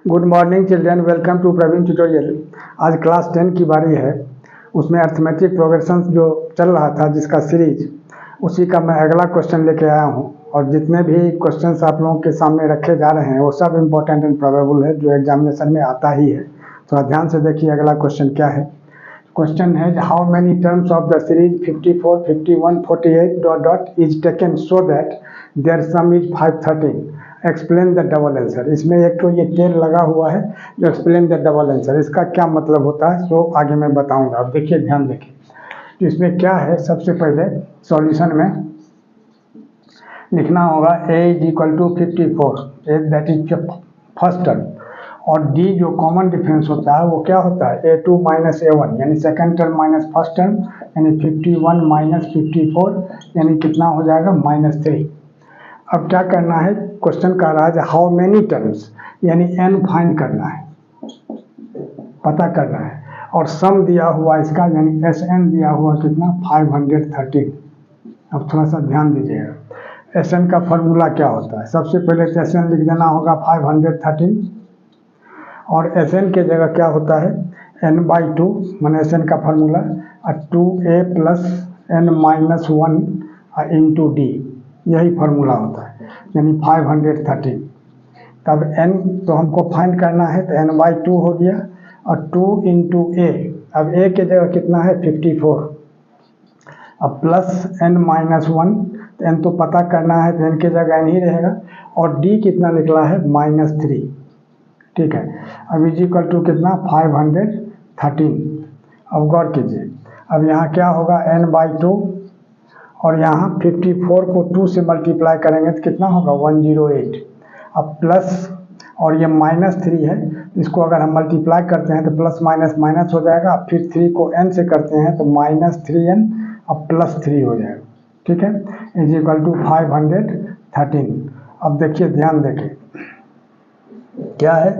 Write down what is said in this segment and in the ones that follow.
Good morning children, welcome to Praveen tutorial. आज class 10 की बारी है। उसमें अर्थमेटिक प्रोग्रेशन जो चल रहा था जिसका सीरीज, उसी का मैं अगला क्वेश्चन लेके आया हूँ। और जितने भी क्वेश्चंस आप लोगों के सामने रखे जा रहे हैं वो सब इम्पोर्टेंट एंड प्रोबेबल है, जो एग्जामिनेशन में आता ही है। थोड़ा ध्यान से देखिए अगला क्वेश्चन क्या है। क्वेश्चन है how many terms of the series 54, 51, 48 dot dot is taken so that there sum is 513। Explain the double answer. इसमें एक तो ये टेल लगा हुआ है जो एक्सप्लेन द डबल आंसर, इसका क्या मतलब होता है सो आगे मैं बताऊंगा। अब देखिए, ध्यान देखिए तो इसमें क्या है। सबसे पहले सॉल्यूशन में लिखना होगा a is equal to 54, that is first term, और d जो कॉमन डिफरेंस होता है वो क्या होता है a2 माइनस a1, यानी second term minus first term, यानी 51 माइनस 54, यानी कितना हो जाएगा -3। अब क्या करना है, क्वेश्चन कह रहा है हाउ मेनी टर्म्स, यानी n फाइंड करना है, पता करना है। और सम दिया हुआ इसका, यानी Sn दिया हुआ कितना 513। अब थोड़ा सा ध्यान दीजिएगा, Sn का फॉर्मूला क्या होता है। सबसे पहले तो Sn लिख देना होगा 513, और Sn के जगह क्या होता है n/2, मैंने Sn का formula 2a plus n minus 1 into D, यही फार्मूला होता है, यानी 513। तब n तो हमको फाइंड करना है तो n/2 हो गया, और 2 इंटू a, अब a के जगह कितना है 54, अब प्लस n माइनस 1, तो n तो पता करना है तो n के जगह n ही रहेगा, और d कितना निकला है -3। ठीक है, अब इज इक्वल टू कितना 513। अब गौर कीजिए, अब यहाँ क्या होगा n/2, और यहाँ 54 को 2 से मल्टीप्लाई करेंगे तो कितना होगा 108। अब प्लस, और ये -3 है, इसको अगर हम मल्टीप्लाई करते हैं तो प्लस माइनस माइनस हो जाएगा। अब फिर 3 को n से करते हैं तो -3n, अब +3 हो जाएगा। ठीक है, इज इक्वल टू 513। अब देखिए, ध्यान देखिए क्या है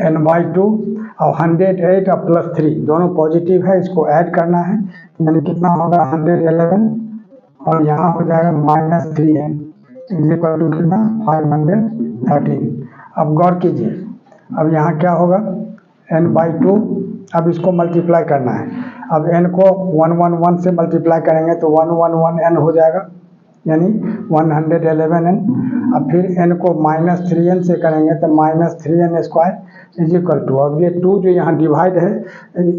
n/2 और 108 और +3 दोनों पॉजिटिव है, इसको ऐड करना है, यानी कितना होगा 111, और यहाँ हो जाएगा -3n, इज इक्वल टू कितना 513। अब गौर कीजिए, अब यहाँ क्या होगा n/2, अब इसको मल्टीप्लाई करना है। अब n को 111 से मल्टीप्लाई करेंगे तो 111n हो जाएगा, यानी 111n। अब फिर n को -3n से करेंगे तो -3n² इज इक्वल टू, और ये 2 जो यहाँ डिवाइड है,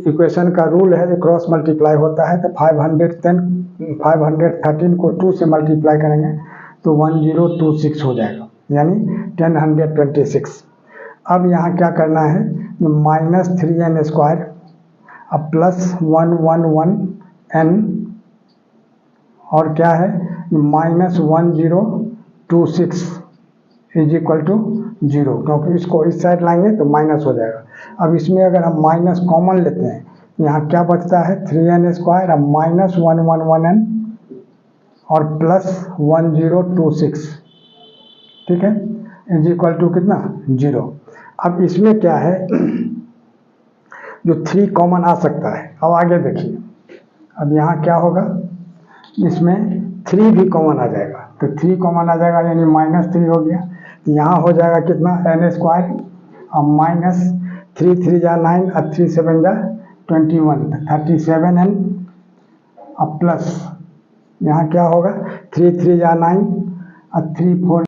इक्वेशन का रूल है, क्रॉस मल्टीप्लाई होता है, तो 513 को 2 से मल्टीप्लाई करेंगे तो 1026 हो जाएगा, यानी 1026। अब यहाँ क्या करना है, -3n², अब प्लस 111n, और क्या है -1026 इज इक्वल टू 0, क्योंकि इसको इस साइड लाएंगे तो माइनस हो जाएगा। अब इसमें अगर हम माइनस कॉमन लेते हैं, यहाँ क्या बचता है 3n², अब -111n और प्लस 1026, ठीक है, इज इक्वल टू कितना 0। अब इसमें क्या है, जो 3 कॉमन आ सकता है। अब आगे देखिए, अब यहाँ क्या होगा, इसमें 3 भी कॉमन आ जाएगा, तो 3 कॉमन आ जाएगा, यानी -3 हो गया। यहाँ हो जाएगा कितना n², और -3 3 जा 9, और 3 7 जा 21, 37n, और प्लस यहाँ क्या होगा 3 3 जा 9, और 3 4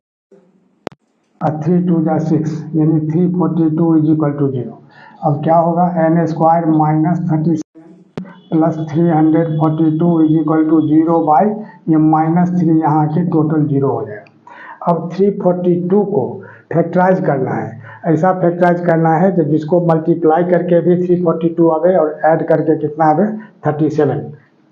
और 3 2 जा 6, यानी 342 इज इक्वल टू 0। अब क्या होगा n² minus 37 plus 342 is equal to 0 by ये -3, यहाँ के टोटल 0 हो जाएगा। अब 342 को फैक्टराइज करना है, ऐसा फैक्टराइज करना है कि जिसको मल्टीप्लाई करके भी 342 आवे और ऐड करके कितना आवे 37।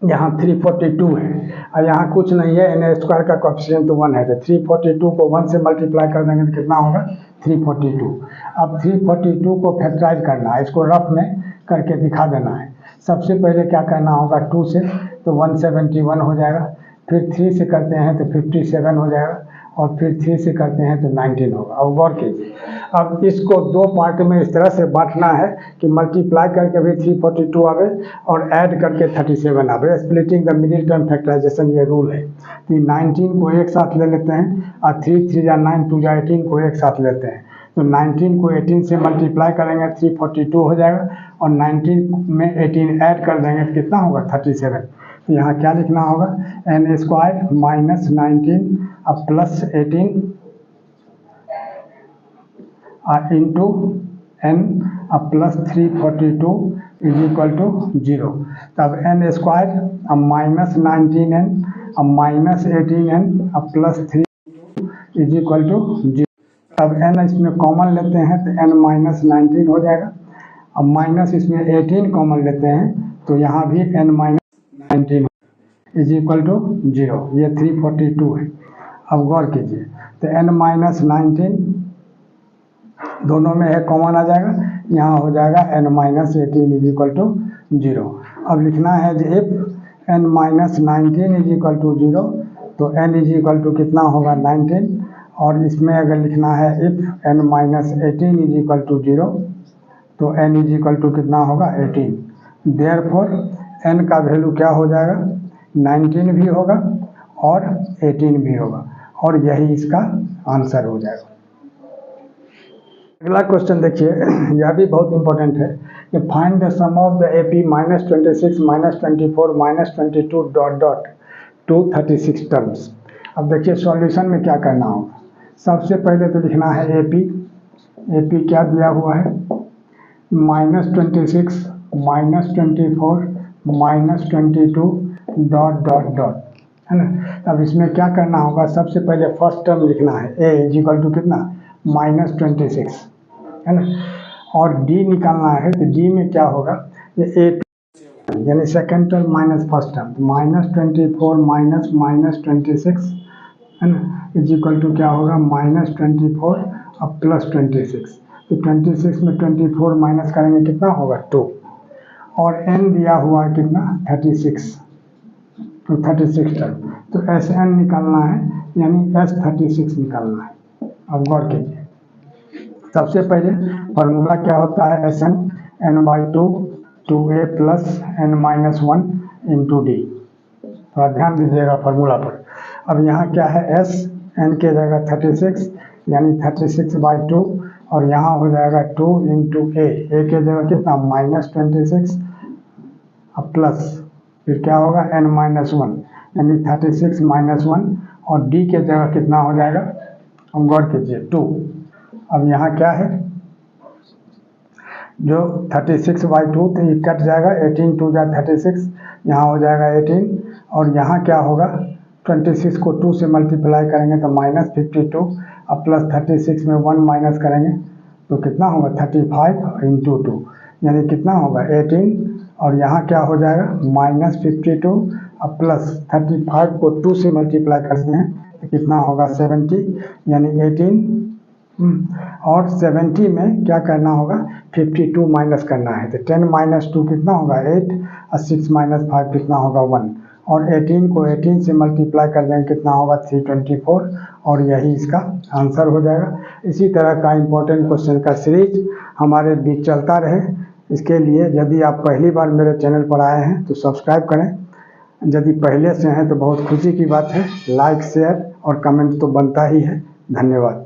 यहाँ 342 है और यहाँ कुछ नहीं है, n² का कोएफिशिएंट तो 1 है, तो 342 को 1 से मल्टीप्लाई कर देंगे तो कितना होगा 342। अब 342 को फैक्टराइज करना है, इसको रफ में करके दिखा देना है। सबसे पहले क्या करना होगा, 2 से तो 171 हो जाएगा, फिर 3 से करते हैं तो 57 हो जाएगा, और फिर 3 से करते हैं तो 19 होगा। अब गौर कीजिए, अब इसको 2 पार्ट में इस तरह से बांटना है कि मल्टीप्लाई करके भी 342 आवे और ऐड करके 37 आवे। Splitting the middle term factorization ये रूल है कि 19 को एक साथ ले लेते हैं, और 3 3 या 9 2 या 18 को एक साथ लेते हैं, तो 19 को 18 से मल्टीप्लाई करेंगे 342 हो जाएगा, और 19 में 18 ऐड कर देंगे तो कितना होगा 37। तो यहाँ क्या लिखना होगा, n स्क्वायर माइनस 19 अब प्लस 18 इंटू n अब प्लस 342 इज इक्वल टू 0। तब n स्क्वायर अब माइनस 19n अब माइनस 18n अब प्लस 3 इज इक्वल टू 0। अब n इसमें कॉमन लेते हैं तो n माइनस 19 हो जाएगा। अब माइनस इसमें 18 कॉमन लेते हैं तो यहाँ भी n minus 19 is equal to 0। ये 342 है। अब गौर कीजिए तो n माइनस 19 दोनों में है कॉमन आ जाएगा, यहाँ हो जाएगा n minus 18 is equal to 0। अब लिखना है कि if n minus 19 is equal to 0 तो n इज इक्वल टू कितना होगा 19, और इसमें अगर लिखना है if n minus 18 is equal to 0 तो n इज इक्वल टू कितना होगा 18। देयरफॉर n का वैल्यू क्या हो जाएगा 19 भी होगा और 18 भी होगा, और यही इसका आंसर हो जाएगा। अगला क्वेश्चन देखिए, यह भी बहुत इंपॉर्टेंट है कि find the sum of the AP minus 26 minus 24 minus 22 dot dot to 36 terms. अब देखिए सॉल्यूशन में क्या करना होगा। सबसे पहले तो लिखना है AP क्या दिया हुआ है minus 26 minus 24 minus 22 dot dot dot, है ना। अब इसमें क्या करना होगा, सबसे पहले फर्स्ट टर्म लिखना है a इज इक्वल टू कितना माइनस 26, है ना, और d निकालना है तो d में क्या होगा ये AP यानी second term minus first term, minus 24 minus minus 26, है ना, इज इक्वल टू क्या होगा माइनस 24 अब प्लस 26। तो 26 में 24 माइनस करेंगे कितना होगा 2, और n दिया हुआ है कितना 36, तो 36 टर्म, तो Sn निकालना है यानी S36 निकालना है। अब गौर कीजिए सबसे पहले फार्मूला क्या होता है Sn n/2 2a plus n minus 1 into D. थोड़ा ध्यान दीजिएगा फार्मूला पर। अब यहाँ क्या है S n के जगह 36 यानी 36/2, और यहाँ हो जाएगा 2 इंटू a के जगह कितना माइनस 26 अब प्लस फिर क्या होगा n माइनस 1 यानी 36 माइनस 1, और d के जगह कितना हो जाएगा, हम गौर कीजिए 2। अब यहाँ क्या है जो 36/2 तो ये कट जाएगा, 18 2 जा 36, यहाँ हो जाएगा 18, और यहाँ क्या होगा 26 को 2 से मल्टीप्लाई करेंगे तो माइनस 52 अब प्लस 36 में 1 माइनस करेंगे तो कितना होगा 35 इंटू 2 यानी कितना होगा 18, और यहाँ क्या हो जाएगा माइनस 52 अब प्लस 35 को 2 से मल्टीप्लाई करते हैं तो कितना होगा 70 यानी 18, और 70 में क्या करना होगा 52 माइनस करना है तो 10 माइनस 2 कितना होगा 8, और 6 माइनस 5 कितना होगा 1, और 18 को 18 से मल्टीप्लाई कर देंगे कितना होगा 324, और यही इसका आंसर हो जाएगा। इसी तरह का इम्पोर्टेंट क्वेश्चन का सीरीज हमारे बीच चलता रहे। इसके लिए यदि आप पहली बार मेरे चैनल पर आए हैं तो सब्सक्राइब करें, यदि पहले से हैं तो बहुत खुशी की बात है, लाइक शेयर और कमेंट तो बनता ही है। धन्यवाद।